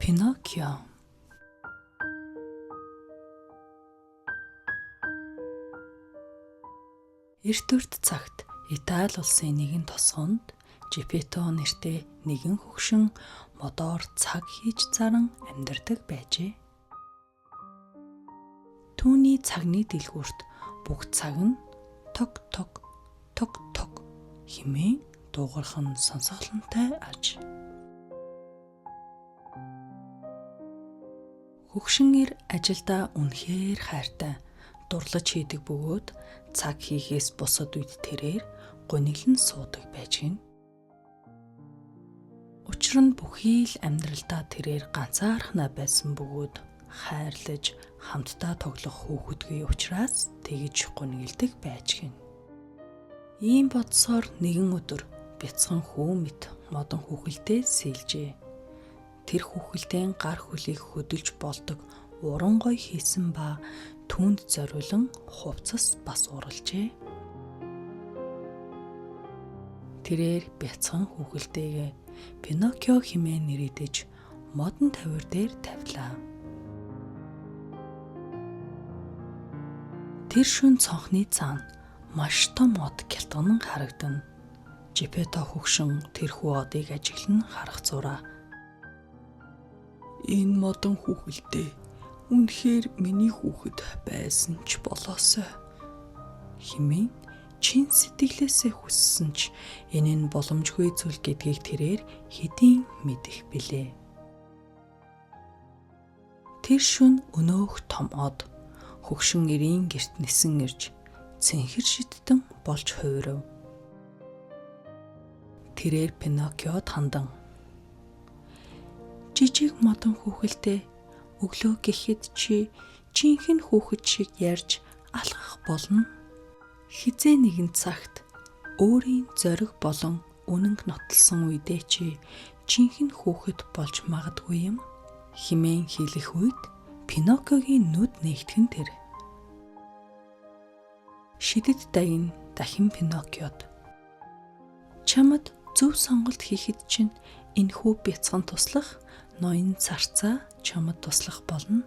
Пиноккио. Эрт үр цагт Итали улсын нэгэн тосгонд Жепето нэртэй нэгэн хөгшин модоор цаг хийж заран амьдардаг байжээ. Түүний цагны дэлгүүрт бүх цаг нь тог тог тог тог хэмээн дуугарх нь сонсголонтой аж. Хөгшин эр ажилдаа үнэхээр хайртай, дурлаж хийдэг бөгөөд цаг хийхээс бусад үед тэрээр гониглон суудаг байж гин. Учир нь бүхий л амьдралдаа тэрээр ганцаархнаа байсан бөгөөд хайрлаж хамтдаа тоглох хүүхэдгүй учраас тэгж гонигддаг байж гин. Ийм бодсоор нэгэн өдөр бяцхан хүү мэт модон хүүхэлдээ сэлжээ. Тэр хүүхэлдэйн гар хөлийг хөдөлж болдог уран гой хийсэн ба түүнд зориулан хувцас бас уралжээ. Тэрээр бяцхан хүүхэлдээгээ Пиноккио хэмээн нэрийдэж модон тавир дээр тавилаа. Тэр шөнө цонхны цаана маш том од гялтганан харагдана. Жепето хөгшин тэрхүү одыг ажиглан харах зураа. Энэ модон хүүхэлдээ үнэхээр миний хүүхэд байсан ч болоосой хэмээн чин сэтгэлээсээ хүссэн ч энэ нь боломжгүй зүйл гэдгийг тэрээр хэдийн мэдэх билээ. Тэр шөнө өнөөх том од хөгшин эрийн герт нисэн ирж цэнхэр шидтэн болж хувирав. Тэрээр Пиноккиод хандан жижиг модон хүүхэлдээ өглөө гэхэд чи жинхэнэ хүүхэд шиг ярьж алхах болно. Хизээ нэгэн цагт өөрийн зориг болон үнэнг нотолсон үедээ чи жинхэнэ хүүхэд болж магадгүй юм хэмээн хэлэх үед Пиноккиогийн нүд нээгтгэн тэр. Шидэд дагин дахин Пиноккиод чамд зөв сонголт хийхэд чинь энэхүү бяцхан туслах ноён царцаа чамд туслах болно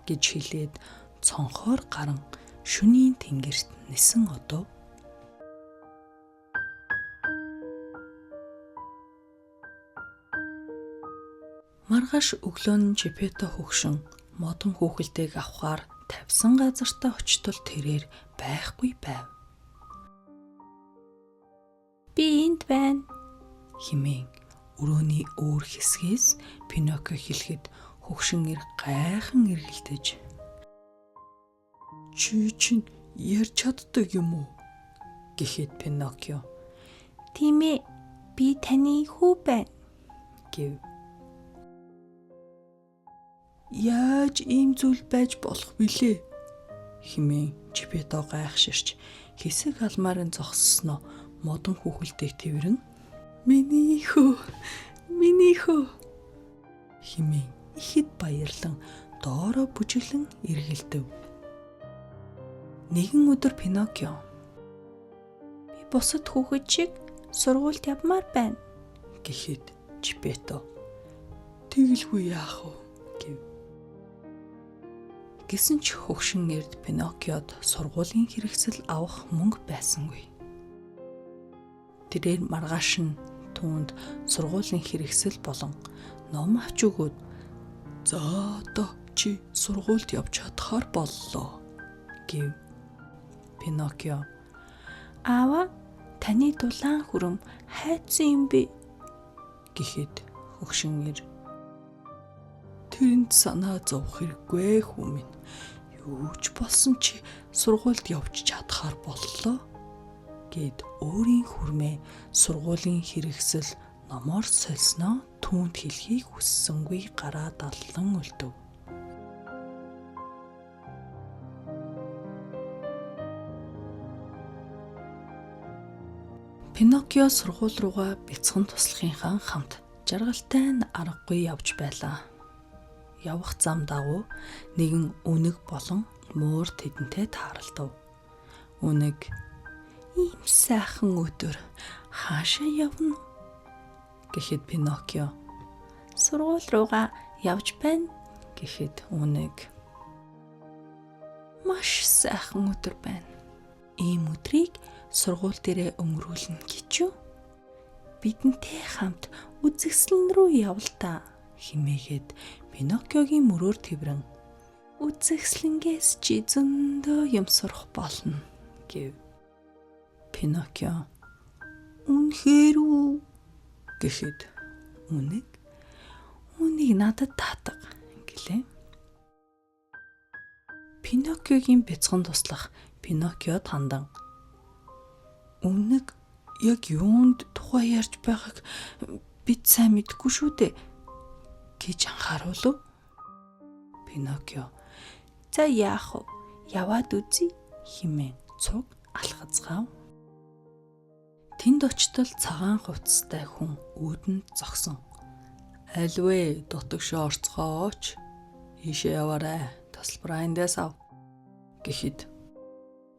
гэж хэлээд цонхоор гарan шөнийн тэнгэрт нисэн одов. Маргааш өглөө нь Жепето хөгшин модон хүүхэлдэйг авахаар тавьсан газартаа очтол тэрээр байхгүй байв. Би энд байна хэмээн өрөөний өөр хэсгээс Пиноккио хэлэхэд хөгшин эр гайхан эргэлдэж чи чинь ярьж чаддаг юм уу гэхэд Пиноккио тийм ээ би таны хүү байна гэв. Яаж ийм зүйл байж болох вүлээ хэмээн Жепето гайхширч хэсэг алмарын зогссноо модон хүүхэлдэйг тэрвэрэн Миний хөө хэмээн ихэд баярлан доороо бүжиглэн эргэлдэв. Нэгэн өдөр Пиноккио би бусад хүүхэд шиг сургуульд явмаар байна гэхэд Жепето тэгэлгүй яах вэ гэв. Гэсэн ч хөгшин эрд Пиноккиод сургуулийн хэрэгсэл авах мөнгө байсангүй. Тэрээр маргааш нь түүнд сургуулийн хэрэгсэл болон ном авч өгөөд за одоо чи сургуульд явж чадхаар боллоо гэв. Пиноккио аава таны дулаан хүрэм хайцсан юм бэ гэхэд хөгшин эр тэрэнд санаа зовох хэрэггүй хүү минь юу ч болсон чи сургуульд явж чадхаар боллоо гэд өөрийн хүрмээ сургуулийн хэрэгсэл номоор сольсноо түүнд хэлхийг хүссэнгүй гараа даллан өлдөв. Пиноккио сургууль руугаа бяцхан туслахынхаа хамт жаргалтай нь аргагүй явж байлаа. Явах зам дагуу нэгэн үнэг болон муур тэдэнтэй тааралдав. Үнэг ийм сайхан өдөр хаашаа явна гэхэд Пиноккио сургууль руугаа явж байна гэхэд үнэг маш сайхан өдөр байна. Ийм өдрийг сургууль дээрээ өнгөрүүлнэ гэж юу? Бидэнтэй хамт үзэсгэлэн рүү явлаа хэмээгээд Пиноккиогийн мөрөөр тэрвэн үзэсгэлэнгээс чи зөндөө юм сурах болно гэв. Пиноккио үнэхээр үү гэхэд үнэг үнийг надад таатаг гэлээ. Пиноккиогийн бяцхан туслах Пиноккиод хандан үнэг яг юунд тухай ярьж байгааг бид сайн мэдэхгүй шүү дээ гэж анхааруулв. Пиноккио за яах вэ? Яваад үзье хэмээн цуг алхацгаав. Тэнд очтол цагаан хувцастай хүн үүдэнд зогсон. Альвэ дотогшоо орцгооч. Ийшээ яваарай. Тасалбараа эндээс ав. Гэхэд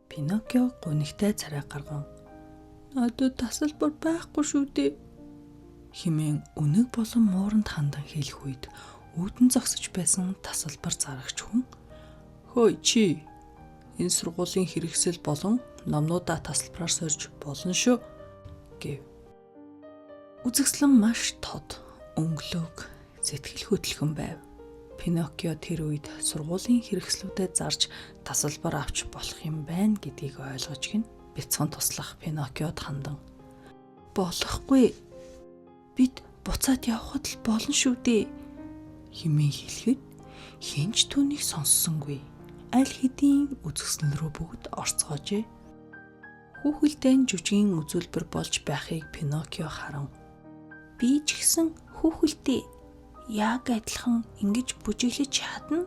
Пиноккио гунигтай царай гарган надад тасалбар байхгүй шүү дээ хэмээн үнэг болон мууранд хандан хэлэх үед үүдэн зогсож байсан тасалбар зарагч хүн хөөе чи энэ сургуулийн хэрэгсэл болон номнуудаа тасалбараар сорж болно шүү гэв. Үзэсгэлэн маш тод өнгөлөг сэтгэл хөдлөхөн байв. Пиноккио тэр үед сургуулийн хэрэгслүүдэд зарж тасалбар авч болох юм байна гэдгийг ойлгож гин бяцхан туслах Пиноккиод хандан болохгүй бид буцаад явхад л болно шүү дээ хэмээн хэлэхэд хинч түүнийг сонссонгүй. Аль хэдийн үзэсгэлэн рүү бүгд орцгоожээ. Хүүхэлдэйн жүжигний үзүүлбэр болж байхыг Пиноккио харав. Би ч гэсэн хүүхэлдээ яг адилхан ингэж бүжиглэж чадна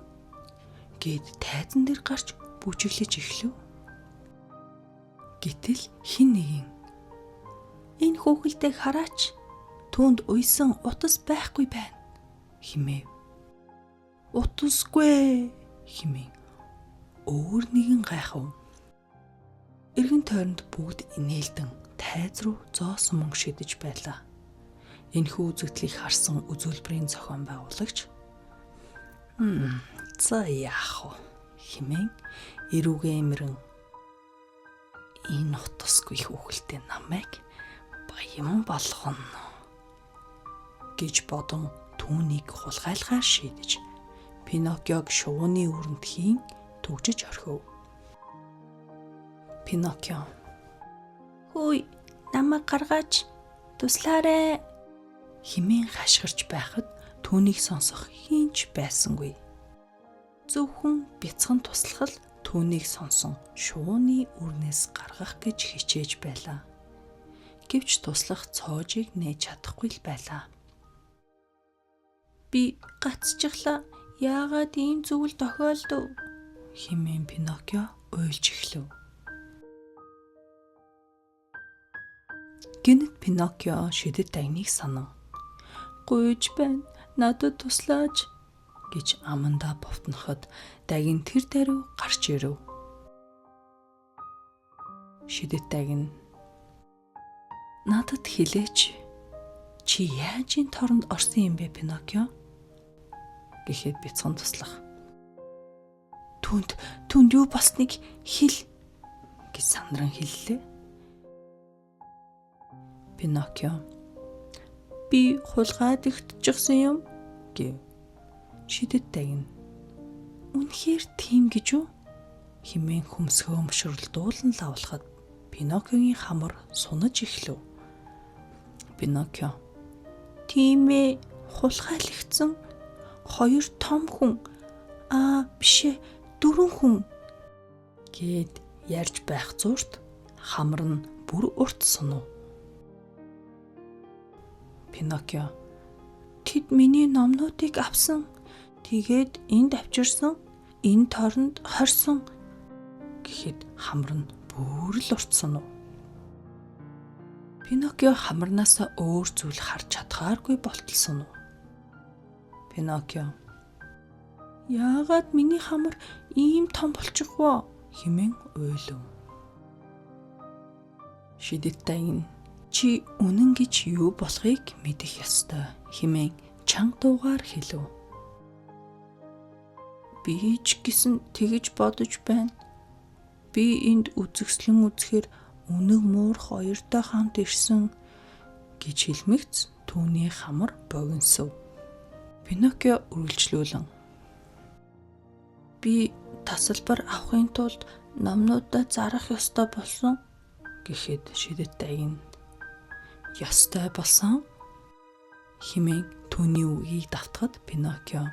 гэд тайзан дээр гарч бүжиглэж эхлэв. Гэтэл хэн нэгэн энэ хүүхэлдэйг хараач түүнд уйсан утас байхгүй байна хэмэв. Утасгүй хэмээн өөр нэгэн гайхав. Эргэн тойронд бүгд инээлдэн тайз руу зоосон мөнгө шидэж байлаа. Энэхүү үзэгдлийг харсан үзүүлбэрийн зохион байгуулагч за яах вэ хэмээн эрүүгээ эмрэн энэ утасгүй хүүхэлтэй намайг баян болгоно гэж бодон түүнийг хулгайлахаар шийдэж Пиноккиог шувууны өрөндхийн түгжиж орхив. Пиноккио хөөе намайг гаргаач туслаарай хэмээн хашгирч байхад түүнийг сонсох хинч байсангүй. Зөвхөн бяцхан туслахал түүнийг сонсон шувууны үрнээс гаргах гэж хичээж байлаа. Гэвч туслах цоожийг нээж чадахгүй л байлаа. Би гацчихлаа. Яагаад ийм зүйл тохиолдов? Хэмээн Пиноккио уйлж эхлэв. Гэнэт Пиноккио шидэт дайныг санав. Гуйж байна. Надад туслаач гэж амандаа бовтноход дайгин тэр даруй гарч ирэв. Шидэт дайгин надад хэлээч. Чи яаж энэ торонд орсон юм бэ Пиноккио? Гэхэд бяцхан туслах. Түнд юу болсныг хэл гэж сандран хэллээ. Пиноккио би хулгайд игтчихсэн юм гэв. Шидэт дайгин үнэхээр тийм гэж үү? Хэмээн хөмсгөө өмшрөлдүүлэн лавлахад Пиноккиогийн хамар сунаж эхлэв. Пиноккио тийм ээ хулгайлагдсан 2 том хүн бишээ 4 хүн гэд ярьж байх зуурт хамар нь бүр урт сунав. Пиноккио тэд миний номнуудыг авсан. Тэгээд энд авчирсан. Энэ торонд хорсон гэхэд хамар нь бүр л урт сунав. Пиноккио хамарнаасаа өөр зүйл харж чадхааргүй болтолсон. Пиноккио яагаад миний хамар ийм том болчих вэ хэмээн уйлав. Шидэт дайгин чи үнэн гэж юу болохыг мэдэх ёстой хэмээн чанга дуугаар хэлв. Би ч гэсэн тэгэж бодож байна. Би энд үзэгслэн үзэхээр өнөг муурх хоёртой хамт ирсэн гэж хэлмэгц түүний хамар богиносов. Пиноккио үргэлжлүүлэн би тасалбар авахын тулд номнуудаа зарах ёстой болсон гэхэд шидэт дайгин ёстой болсон хэмээн түүний үгийг давтахад Пиноккио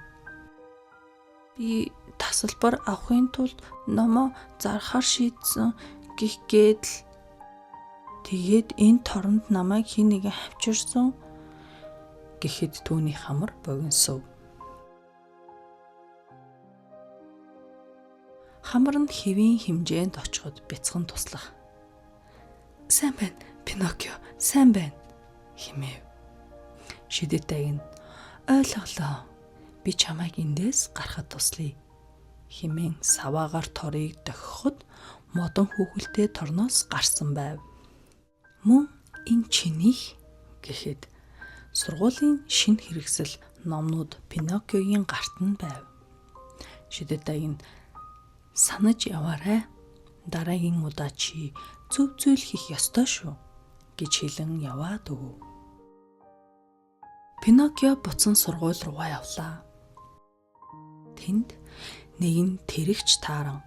би тасалбар авахын тулд номоо зарахаар шийдсэн гэхгээд л тэгээд энэ торонд намайг хэн нэгэн авчирсан гэхэд түүний хамар богиносов. Хамар нь хэвийн хэмжээнд очиход бяцхан туслах. Сайн байна, Пиноккио, сайн байна хэмэв. Шидэт дайгин ойлголоо. Би чамайг эндээс гарахад туслая хэмээн саваагаар торыг дохиход модон хүүхэлтэй торноос гарсан байв. Мөн энэ чинийх гэхэд сургуулийн шинэ хэрэгсэл номнууд Пиноккиогийн гарт нь байв. Шидэт дайгин санаж яваарай. Дараагийн удаа чи зөв зүйл хийх ёстой шүү гэж хэлэн яваад өгөв. Пиноккио буцан сургууль руугаа явлаа. Тэнд нэгэн тэрэгч тааран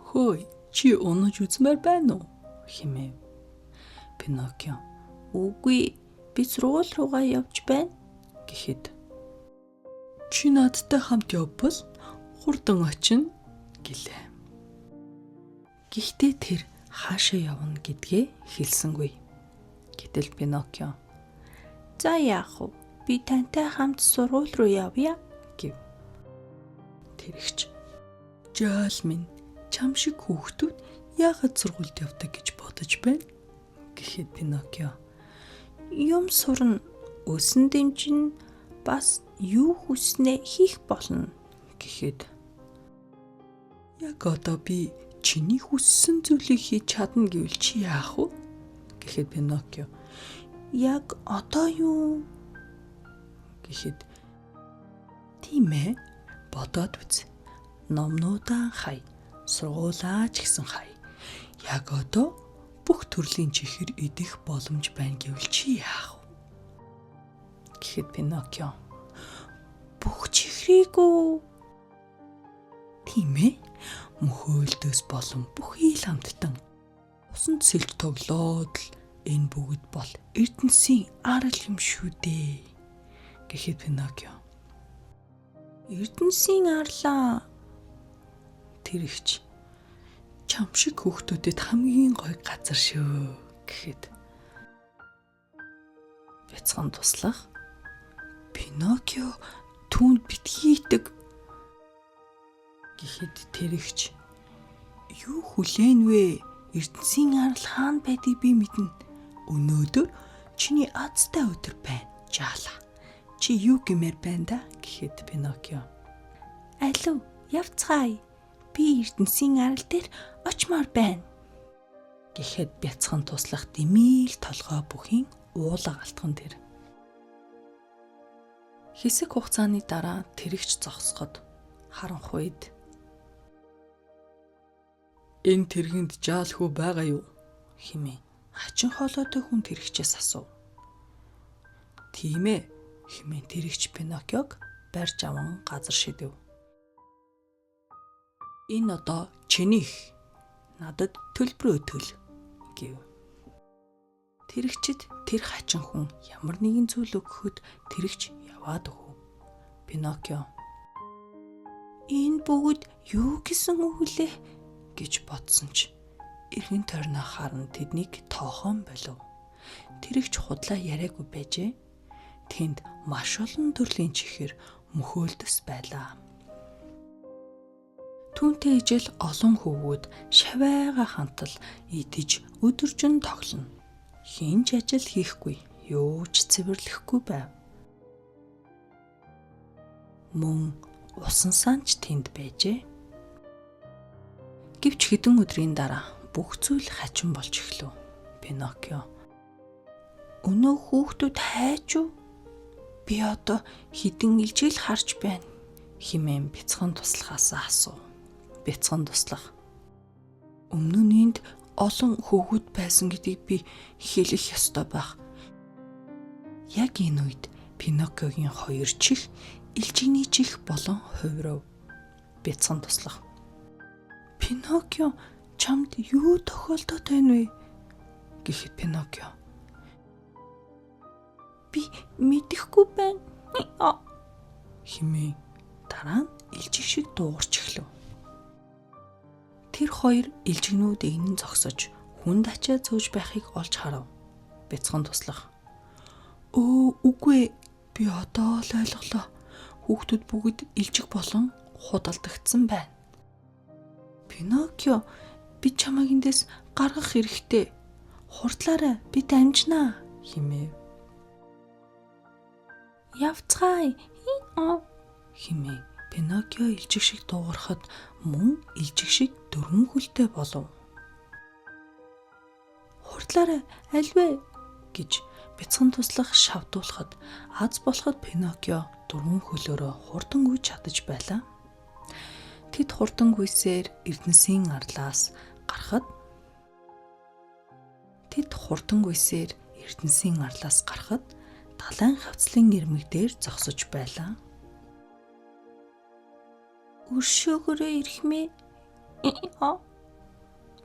"Хөөе, чи унаж үзмээр байна уу?" хэмэв. Пиноккио "Үгүй, би сургууль руугаа явж байна" гэхэд "Чи надтай хамт явбал хурдан очино" гэлээ. Гэхдээ тэр хаашаа явна гэдгээ хэлсэнгүй. Гэтэл Пиноккио "За яах вэ? Би тантай хамт сургууль руу явъя" гэв. Тэрэгч "Жаал минь, чам шиг хүүхдүүд яагаад сургуульд явдаг гэж бодож байна?" гэхэд Пиноккио "Юм сурна, өсөн дэмжин, бас юу хүснээ хийх болно" гэхэд "Яг одоо би чиний хүссэн зүйлийг хийж чадна гэвэл чи яах вэ?" гэхэд Пиноккио "Яг одоо юу?" гэхэд "Тийм ээ, бодоод үз. Номнуудаа хай, сургуулаа ч гэсэн хай. Яг одоо бүх төрлийн чихэр идэх боломж байна гэвэл чи яах вэ?" гэхэд Пиноккио "Бүх чихрийг үү?" "Тийм ээ. Мөхөөлдөөс болон бүхий л хамттан усанд сэлж тоглоод л энэ бүгд бол ертөнцийн арал юм шүү дээ" гэхэд Пиноккио "Ертөнцийн арлаа?" Тэрэгч "Чам шиг хүүхдүүдэд хамгийн гоё газар шүү" гэхэд бяцхан туслах. Пиноккио түүнд битгий итэг гэхэд тэрэгч "Юу хүлээн вэ? Ертөнцийн арал хаана байдгийг би мэднэ. Өнөөдөр чиний азтай өдөр байна. Жаала. Чи юу гэмээр байна да?" гэхэд Пиноккио "Алив, явцгаая. Би ертөнцийн арал дээр очмоор байна" гэхэд бяцхан туслах дэмийл толгой бүхийн уулга алтхан тэр. Хэсэг хугацааны дараа тэрэгч зогсоход харанхуйд "Энэ тэргэнд жаал хүү байгаа юу?" хэмээн хачин хоолойтой хүн тэрэгчээс асуув. "Тийм ээ" хэмээн тэрэгч Пиноккиог барьж аван газар шидэв. "Энэ одоо чинийх. Надад төлбөрөө төл" гэв. Тэрэгчид тэр хачин хүн ямар нэгэн зүйл өгөхөд тэрэгч яваад өгөв. Пиноккио "Энэ бүгд юу гэсэн үг лээ?" гэж бодсон ч эргэн тойрноо харан тэднийг тоохон болов. Тэрэгч худлаа яриаггүй байжээ. Тэнд маш олон төрлийн чихэр мөхөөлдөс байлаа. Түүнтэй ижил олон хөвгүүд шавайгаа хантал идэж өдөржин тоглоно. Хинч ажил хийхгүй, юу ч цэвэрлэхгүй байв. Мөн усан санч тэнд байжээ. Гэвч хэдэн өдрийн дараа бүх зүйл хачин болж эхлэв. Пиноккио "Өнөө хүүхдүүд хайж уу? Би одоо хідэн илжээл харж байна" хэмээн бяцхан туслахаас асуув. Бяцхан туслах. Өмнө нь энд олон хүүхэд байсан гэдгийг би хэлэх ёстой байх. Яг энэ үед Пиноккиогийн хоёр чих элжигний чих болон хувирав. Бяцхан туслах. Пиноккио, чамд юу тохиолдоод байна вэ? Гэхэд Пиноккио. Би мэдэхгүй байна. Хэмээн дараа нь элжиг шиг дуугарч эхлэв. Тэр хоёр элжигнүүд игнэн зогсож хүнд ачаа зөөж байхыг олж харав. Бяцхан туслах. Үгүй, би одоо л ойлголоо. Хүүхдүүд бүгд элжиг болон худалдагдсан байна. Пиноккио, би чамайг эндээс гаргах хэрэгтэй. Хурдлаарай, би дамжнаа хэмэв. Явцгаая. Хэмээн Пиноккио элжиг шиг дуугарахад мөн элжиг шиг дөрвөн хөлтэй болов. Хурдлаарай, альвэ гэж бяцхан туслах шавдуулахад аз болоход Пиноккио дөрвөн хөлөөрөө хурдан гүйж чадаж байлаа. Тэд хурдан гүйсээр Эрдэнэсийн арлаас гарахад далайн хавцлын ирмэг дээр зогсож байлаа. Өршөөгөрөө ирхмээ.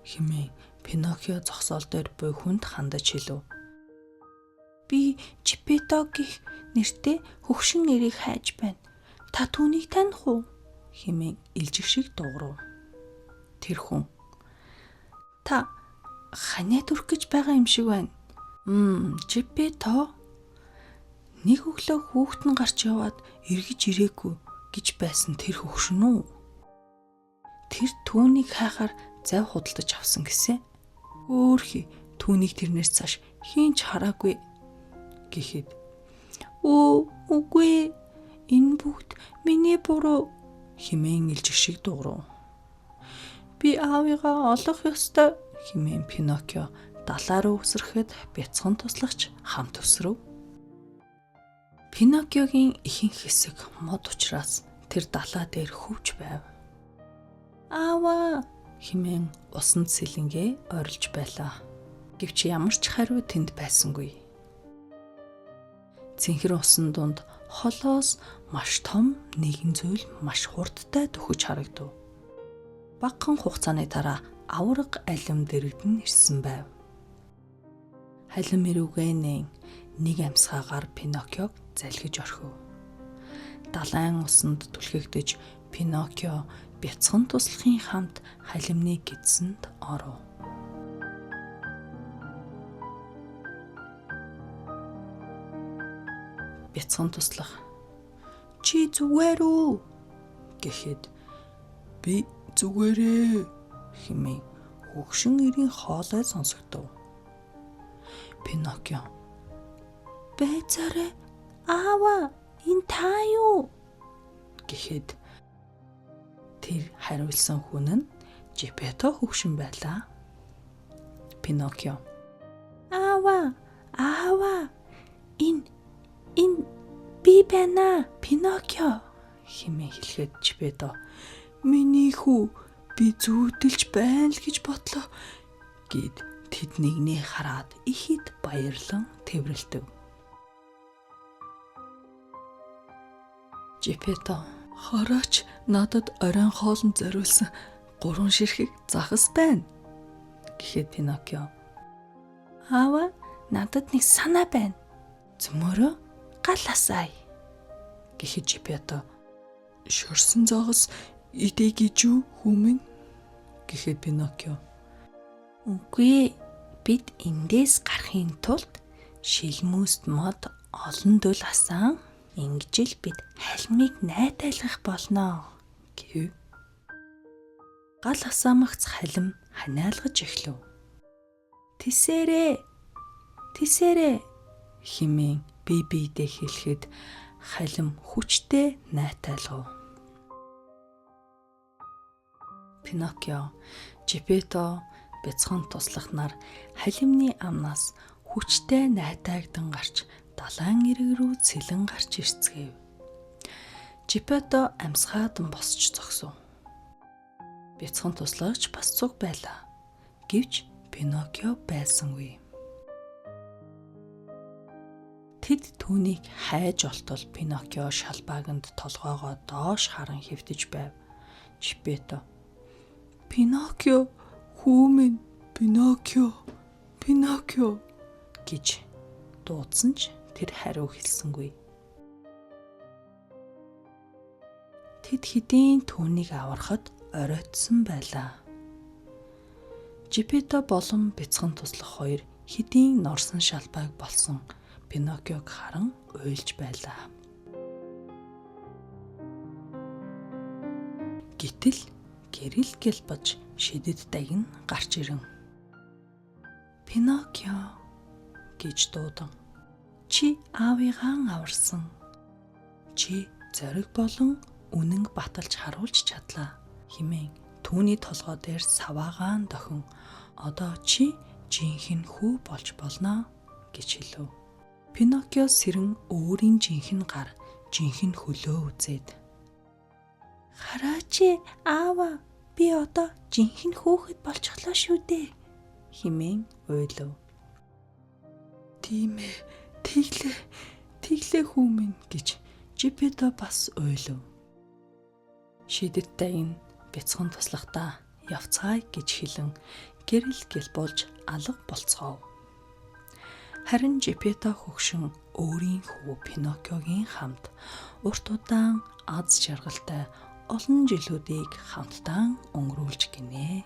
Хэмээн Пиноккио зогсоол дээр буй хүнд хандаж хэлв. Би Жепетто гэх нэртэй хөгшин нэрийг хайж байна. Та түүнийг таних уу? Хэмээн элжиг шиг дуугарав. Тэр хүн. Та ханиад өрөх гэж байгаа юм шиг байна. Жепетто. Нэг өглөө хүүхэд нь гарч яваад эргэж ирээгүй гэж байсан тэр хөгшин үү? Тэр түүнийг хайхаар зав худалдаж авсан гэсэн. Өөрхий түүнийг тэрнээс цааш хинч хараагүй гэхэд үгүй, энэ бүгд миний буруу хэмээн элжиг шиг дуугарав. Би аавыгаа олох ёстой хэмээн Пиноккио далаа руу өсрөхөд бяцхан туслагч хамт өсрөв. Пиноккиогийн ихэнх хэсэг мод учраас тэр далаа дээр хөвж байв. Аава хэмээн усанд сэлэнгээ орилж байлаа. Гэвч ямар ч хариу тэнд байсангүй. Цэнхэр усан дунд холоос маш том нэгэн зүйл маш хурдтай дөхөж харагдав. Багахан хугацааны дараа авраг алим дэрэгдэн ирсэн байв. Халин мэрүүгэнэн нэг амьсгаагаар Пиноккиог залгиж орхив. Далайн усанд түлхэгдэж Пиноккио бяцхан туслахын хамт халимны гидсэнд оров. Бяцхан туслах. Чи зүгээр үү? Гэхэд би зүгээрээ хэмээн хөгшин ирийн хоолой сонсогдов. Пиноккио. Байцаарай. Аава, энэ та юу? Гэхэд тэр хариулсан хүн нь Жепетто хөгшин байлаа. Пиноккио. Аава, энэ би байна, Пиноккио хэмээн хэлэхэд Жепетто. Миний хүү, би зүүдэлж байна л гэж бодлоо гэд тэднийг хараад ихэд баярлан тэврэлтэв. Жепетто. Хараач, надад оройн хоолнд зориулсан 3 ширхэг захас байна. Гэхэд Пиноккио. Аава, надад нэг санаа байна. Зөмөрөө гал асаая. Гэхэд Жепетто. Шорсон загас идэ гэж юу хүмүн? Гэхэд Пиноккио. Үгүй, бид эндээс гарахын тулд шилмүүст мод олон дөл асан. Ингэж л бид халимыг найтайлгах болно гэв. Гал асаамагц халим ханиалгаж эхлэв. Тэсэрэ хэмээн бие биедээ хэлэхэд халим хүчтэй найтайлгав. Пиноккио, Жепетто бяцхан туслах нар халимны амнаас хүчтэй найтаагдан гарч далайн эрэг рүү цэлэн гарч ирцгээв. Жепето амьсгаад босч зогсов. Бяцхан туслагч бас цуг байлаа. Гэвч Пиноккио байсангүй. Тэд түүнийг хайж олтол Пиноккио шалбааганд толгоогоо доош харан хэвтэж байв. Жепето "Пиноккио, хүү минь, Пиноккио, Пиноккио" гэж дуудсан ч тэр хариу хэлсэнгүй. Тэд хэдийн түүнийг аврахад оройтсон байлаа. Жепето болон бяцхан туслах хоёр хэдийн норсон шалбайг болсон Пиноккиог харан уйлж байлаа. Гэтэл гэрэл гэлбэж шидэд дагин гарч ирэн. "Пиноккио" гэж дуудан. "Чи аавыгаа аварсан. Чи зориг болон үнэн баталж харуулж чадлаа" хэмээн түүний толгой дээр саваагаан дохин "Одоо чи жинхэнэ хүү болж болно" гэж хэлв. Пиноккио сэрэн өөрийн жинхэнэ гар, жинхэнэ хөлөө үзээд "Хараач аава, би одоо жинхэнэ хүүхэд болчихлоо шүү дээ" хэмээн уйлав. "Тийм ээ, тэглээ хүү минь" гэж Жепето бас уйлав. Шидэдтэй энэ бяцхан туслахтаа "Явцгаая" гэж хэлэн гэрэл гэлбуулж алга болцгоов. Харин Жепето хөгшин өөрийн хүү Пиноккиогийн хамт урт удаан аз жаргалтай олон жилүүдийг хамтдаа өнгөрүүлж гинэ.